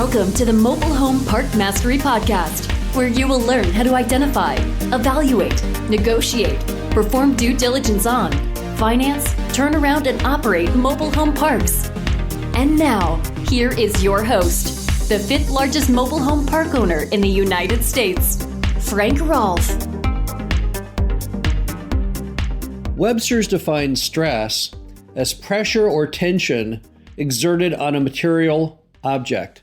Welcome to the Mobile Home Park Mastery Podcast, where you will learn how to identify, evaluate, negotiate, perform due diligence on, finance, turn around, and operate mobile home parks. And now, here is your host, the fifth largest mobile home park owner in the United States, Frank Rolfe. Webster's defines stress as pressure or tension exerted on a material object.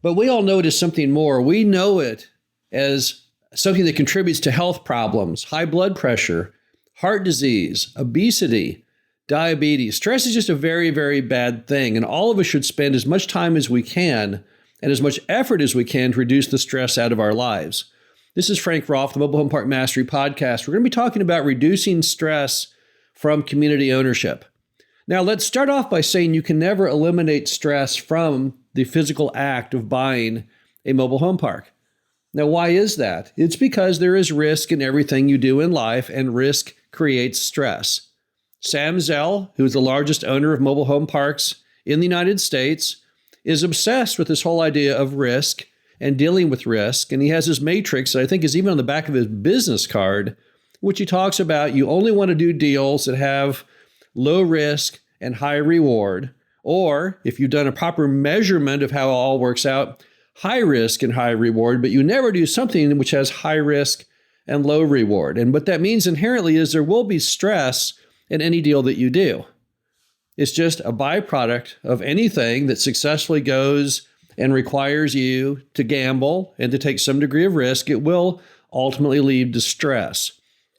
But we all know it as something more. We know it as something that contributes to health problems, high blood pressure, heart disease, obesity, diabetes. Stress is just a very, very bad thing. And all of us should spend as much time as we can and as much effort as we can to reduce the stress out of our lives. This is Frank Rolfe, the Mobile Home Park Mastery Podcast. We're going to be talking about reducing stress from community ownership. Now, let's start off by saying you can never eliminate stress from the physical act of buying a mobile home park. Now, why is that? It's because there is risk in everything you do in life, and risk creates stress. Sam Zell, who is the largest owner of mobile home parks in the United States, is obsessed with this whole idea of risk and dealing with risk. And he has his matrix that I think is even on the back of his business card, which he talks about you only want to do deals that have low risk and high reward. Or if you've done a proper measurement of how it all works out, high risk and high reward, but you never do something which has high risk and low reward. And what that means inherently is there will be stress in any deal that you do. It's just a byproduct of anything that successfully goes and requires you to gamble and to take some degree of risk. It will ultimately lead to stress.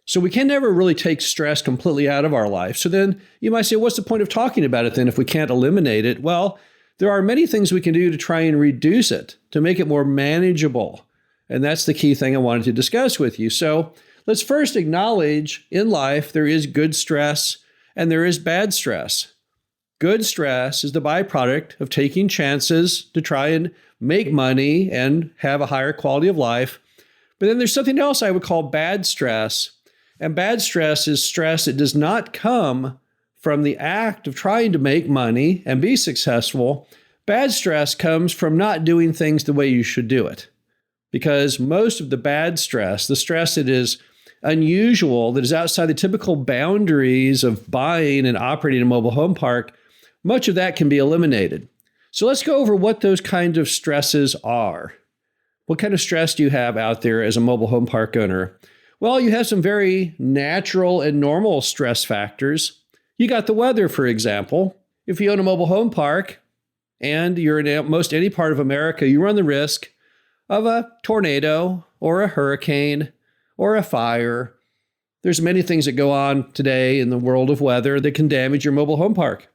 So we can never really take stress completely out of our life. So then you might say, what's the point of talking about it then if we can't eliminate it? Well, there are many things we can do to try and reduce it, to make it more manageable. And that's the key thing I wanted to discuss with you. So let's first acknowledge in life there is good stress and there is bad stress. Good stress is the byproduct of taking chances to try and make money and have a higher quality of life. But then there's something else I would call bad stress. And bad stress is stress that does not come from the act of trying to make money and be successful. Bad stress comes from not doing things the way you should do it. Because most of the bad stress, the stress that is unusual, that is outside the typical boundaries of buying and operating a mobile home park, much of that can be eliminated. So let's go over what those kinds of stresses are. What kind of stress do you have out there as a mobile home park owner? Well, you have some very natural and normal stress factors. You got the weather, for example. If you own a mobile home park and you're in most any part of America, you run the risk of a tornado or a hurricane or a fire. There's many things that go on today in the world of weather that can damage your mobile home park.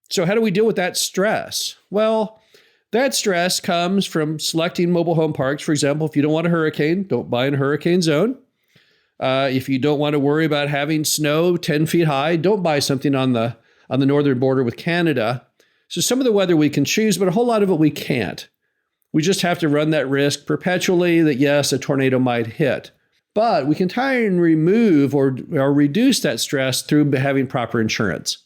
So how do we deal with that stress? Well, that stress comes from selecting mobile home parks. For example, if you don't want a hurricane, don't buy in a hurricane zone. If you don't want to worry about having snow 10 feet high, don't buy something on the northern border with Canada. So some of the weather we can choose, but a whole lot of it we can't. We just have to run that risk perpetually that, yes, a tornado might hit. But we can try and remove or reduce that stress through having proper insurance.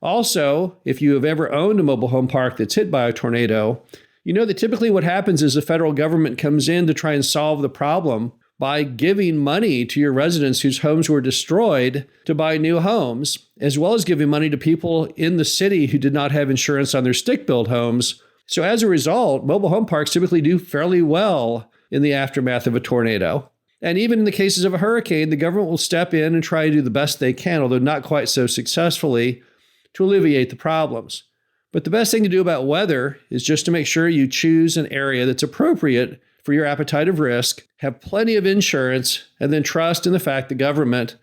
Also, if you have ever owned a mobile home park that's hit by a tornado, you know that typically what happens is the federal government comes in to try and solve the problem by giving money to your residents whose homes were destroyed to buy new homes, as well as giving money to people in the city who did not have insurance on their stick-built homes. So as a result, mobile home parks typically do fairly well in the aftermath of a tornado. And even in the cases of a hurricane, the government will step in and try to do the best they can, although not quite so successfully, to alleviate the problems. But the best thing to do about weather is just to make sure you choose an area that's appropriate for your appetite of risk, have plenty of insurance, and then trust in the fact the government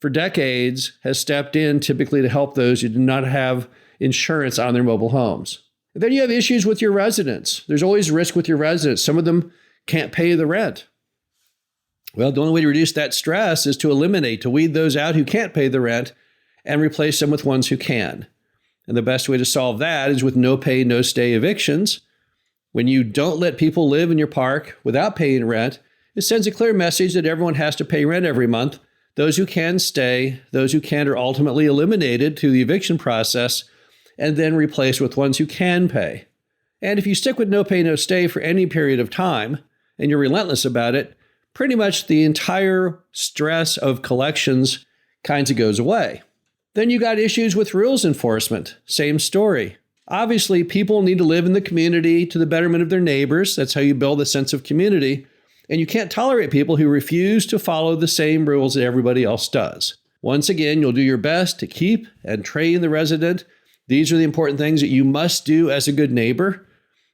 for decades has stepped in typically to help those who do not have insurance on their mobile homes. And then you have issues with your residents. There's always risk with your residents. Some of them can't pay the rent. Well, the only way to reduce that stress is to weed those out who can't pay the rent and replace them with ones who can. And the best way to solve that is with no pay, no stay evictions. When you don't let people live in your park without paying rent, it sends a clear message that everyone has to pay rent every month. Those who can stay, those who can't are ultimately eliminated through the eviction process and then replaced with ones who can pay. And if you stick with no pay, no stay for any period of time, and you're relentless about it, pretty much the entire stress of collections kinds of goes away. Then you got issues with rules enforcement. Same story. Obviously, people need to live in the community to the betterment of their neighbors. That's how you build a sense of community. And you can't tolerate people who refuse to follow the same rules that everybody else does. Once again, you'll do your best to keep and train the resident. These are the important things that you must do as a good neighbor.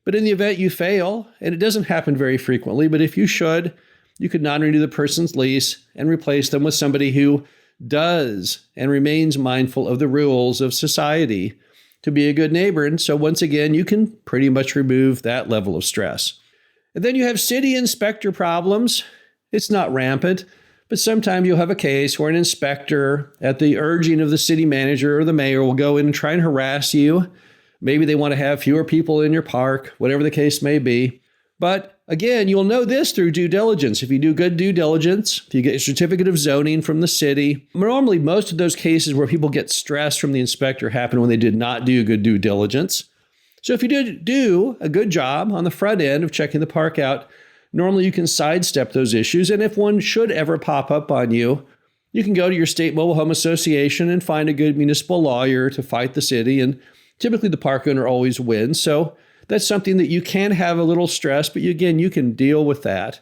But in the event you fail, and it doesn't happen very frequently, but if you should, you could non-renew the person's lease and replace them with somebody who does and remains mindful of the rules of society to be a good neighbor. And so once again, you can pretty much remove that level of stress. And then you have city inspector problems. It's not rampant, but sometimes you'll have a case where an inspector, at the urging of the city manager or the mayor, will go in and try and harass you. Maybe they want to have fewer people in your park, whatever the case may be. But again, you'll know this through due diligence. If you do good due diligence, if you get a certificate of zoning from the city, normally most of those cases where people get stress from the inspector happen when they did not do good due diligence. So if you did do a good job on the front end of checking the park out, normally you can sidestep those issues. And if one should ever pop up on you, you can go to your state mobile home association and find a good municipal lawyer to fight the city. And typically the park owner always wins. So that's something that you can have a little stress, but again, you can deal with that.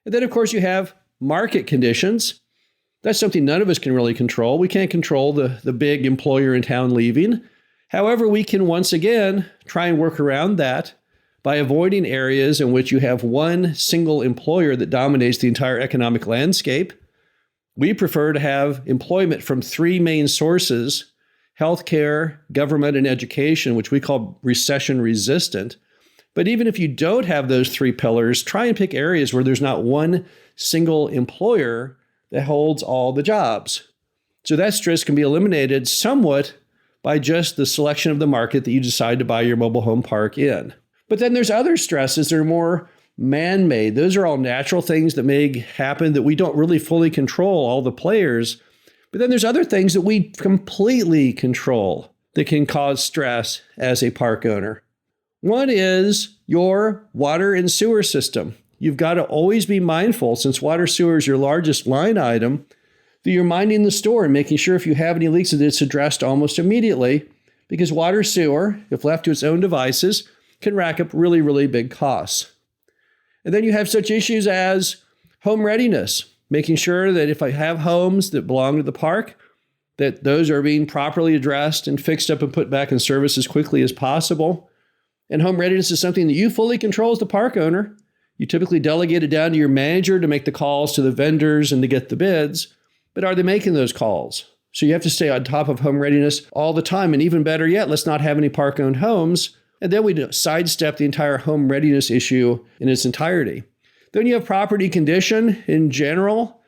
And then, of course, you have market conditions. That's something none of us can really control. We can't control the big employer in town leaving. However, we can once again try and work around that by avoiding areas in which you have one single employer that dominates the entire economic landscape. We prefer to have employment from three main sources: healthcare, government, and education, which we call recession resistant. But even if you don't have those three pillars, try and pick areas where there's not one single employer that holds all the jobs. So that stress can be eliminated somewhat by just the selection of the market that you decide to buy your mobile home park in. But then there's other stresses that are more man-made. Those are all natural things that may happen that we don't really fully control, all the players. But then there's other things that we completely control that can cause stress as a park owner. One is your water and sewer system. You've got to always be mindful, since water sewer is your largest line item, that you're minding the store and making sure if you have any leaks that it's addressed almost immediately, because water sewer, if left to its own devices, can rack up really, really big costs. And then you have such issues as home readiness, making sure that if I have homes that belong to the park, that those are being properly addressed and fixed up and put back in service as quickly as possible. And home readiness is something that you fully control as the park owner. You typically delegate it down to your manager to make the calls to the vendors and to get the bids. But are they making those calls? So you have to stay on top of home readiness all the time. And even better yet, let's not have any park-owned homes. And then we sidestep the entire home readiness issue in its entirety. Then you have property condition in general,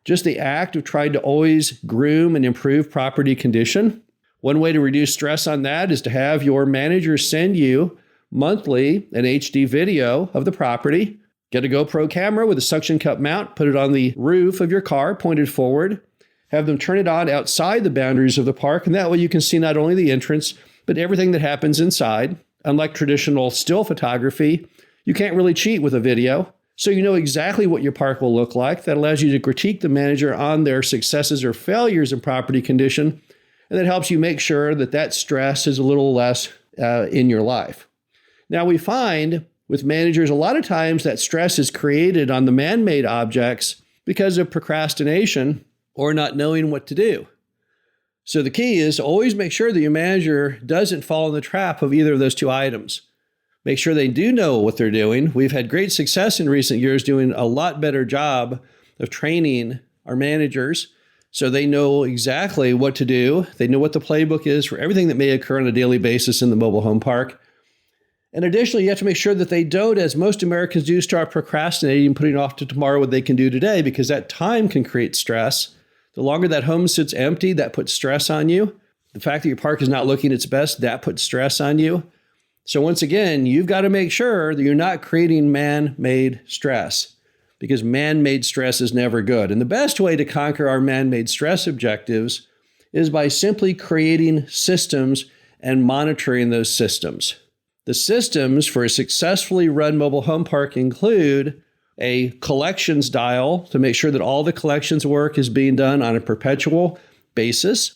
just the act of trying to always groom and improve property condition. One way to reduce stress on that is to have your manager send you monthly an HD video of the property. Get a GoPro camera with a suction cup mount, put it on the roof of your car, pointed forward. Have them turn it on outside the boundaries of the park, and that way you can see not only the entrance, but everything that happens inside. Unlike traditional still photography, you can't really cheat with a video. So you know exactly what your park will look like. That allows you to critique the manager on their successes or failures in property condition. And that helps you make sure that that stress is a little less in your life. Now we find with managers, a lot of times that stress is created on the man-made objects because of procrastination or not knowing what to do. So the key is to always make sure that your manager doesn't fall in the trap of either of those two items. Make sure they do know what they're doing. We've had great success in recent years doing a lot better job of training our managers so they know exactly what to do. They know what the playbook is for everything that may occur on a daily basis in the mobile home park. And additionally, you have to make sure that they don't, as most Americans do, start procrastinating and putting off to tomorrow what they can do today, because that time can create stress. The longer that home sits empty, that puts stress on you. The fact that your park is not looking its best, that puts stress on you. So once again, you've got to make sure that you're not creating man-made stress, because man-made stress is never good. And the best way to conquer our man-made stress objectives is by simply creating systems and monitoring those systems. The systems for a successfully run mobile home park include a collections dial to make sure that all the collections work is being done on a perpetual basis,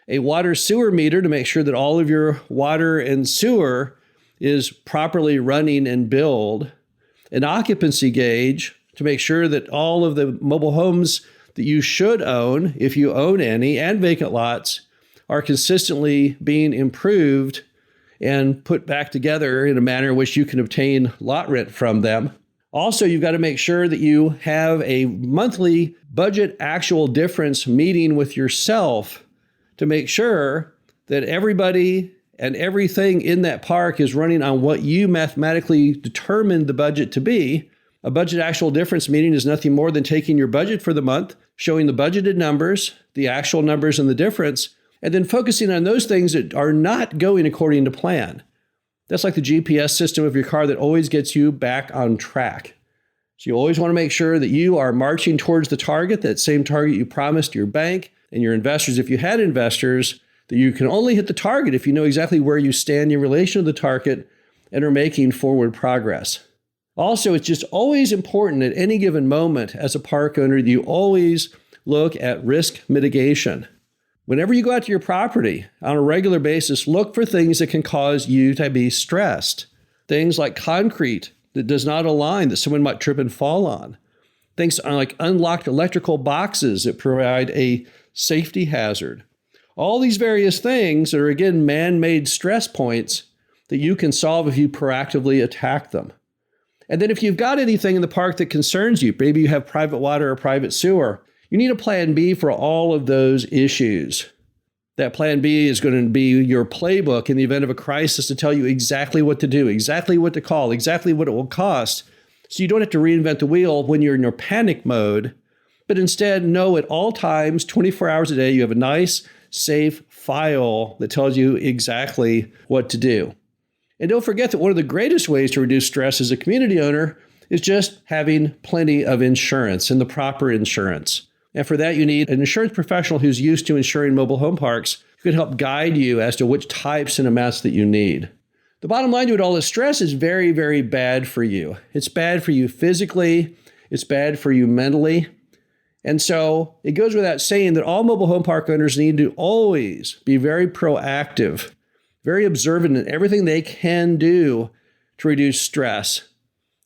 a water sewer meter to make sure that all of your water and sewer is properly running and billed, an occupancy gauge to make sure that all of the mobile homes that you should own, if you own any, and vacant lots, are consistently being improved and put back together in a manner in which you can obtain lot rent from them. Also, you've got to make sure that you have a monthly budget actual difference meeting with yourself to make sure that everybody and everything in that park is running on what you mathematically determined the budget to be. A budget actual difference meeting is nothing more than taking your budget for the month, showing the budgeted numbers, the actual numbers and the difference, and then focusing on those things that are not going according to plan. That's like the GPS system of your car that always gets you back on track. So you always want to make sure that you are marching towards the target, that same target you promised your bank and your investors, if you had investors, that you can only hit the target if you know exactly where you stand in relation to the target and are making forward progress. Also, it's just always important at any given moment as a park owner that you always look at risk mitigation. Whenever you go out to your property on a regular basis, look for things that can cause you to be stressed. Things like concrete that does not align, that someone might trip and fall on. Things like unlocked electrical boxes that provide a safety hazard. All these various things are, again, man-made stress points that you can solve if you proactively attack them. And then if you've got anything in the park that concerns you, maybe you have private water or private sewer, you need a plan B for all of those issues. That plan B is going to be your playbook in the event of a crisis to tell you exactly what to do, exactly what to call, exactly what it will cost. So you don't have to reinvent the wheel when you're in your panic mode, but instead know at all times, 24 hours a day, you have a nice, safe file that tells you exactly what to do. And don't forget that one of the greatest ways to reduce stress as a community owner is just having plenty of insurance and the proper insurance. And for that, you need an insurance professional who's used to insuring mobile home parks who can help guide you as to which types and amounts that you need. The bottom line to it all is stress is very, very bad for you. It's bad for you physically. It's bad for you mentally. And so it goes without saying that all mobile home park owners need to always be very proactive, very observant in everything they can do to reduce stress.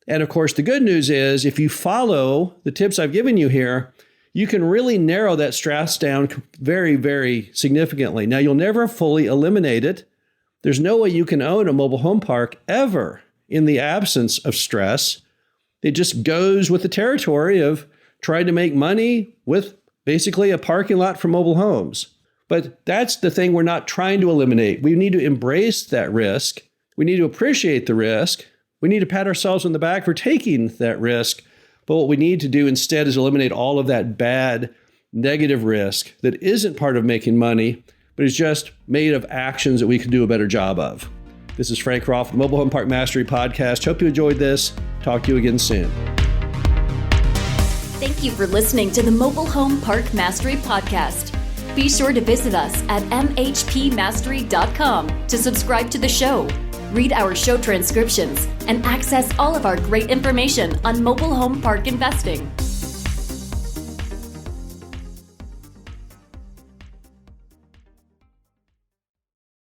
And of course, the good news is if you follow the tips I've given you here, you can really narrow that stress down very, very significantly. Now, you'll never fully eliminate it. There's no way you can own a mobile home park ever in the absence of stress. It just goes with the territory of trying to make money with basically a parking lot for mobile homes. But that's the thing we're not trying to eliminate. We need to embrace that risk. We need to appreciate the risk. We need to pat ourselves on the back for taking that risk. But what we need to do instead is eliminate all of that bad, negative risk that isn't part of making money, but is just made of actions that we can do a better job of. This is Frank Rolfe, the Mobile Home Park Mastery Podcast. Hope you enjoyed this. Talk to you again soon. Thank you for listening to the Mobile Home Park Mastery Podcast. Be sure to visit us at mhpmastery.com to subscribe to the show, read our show transcriptions, and access all of our great information on mobile home park investing.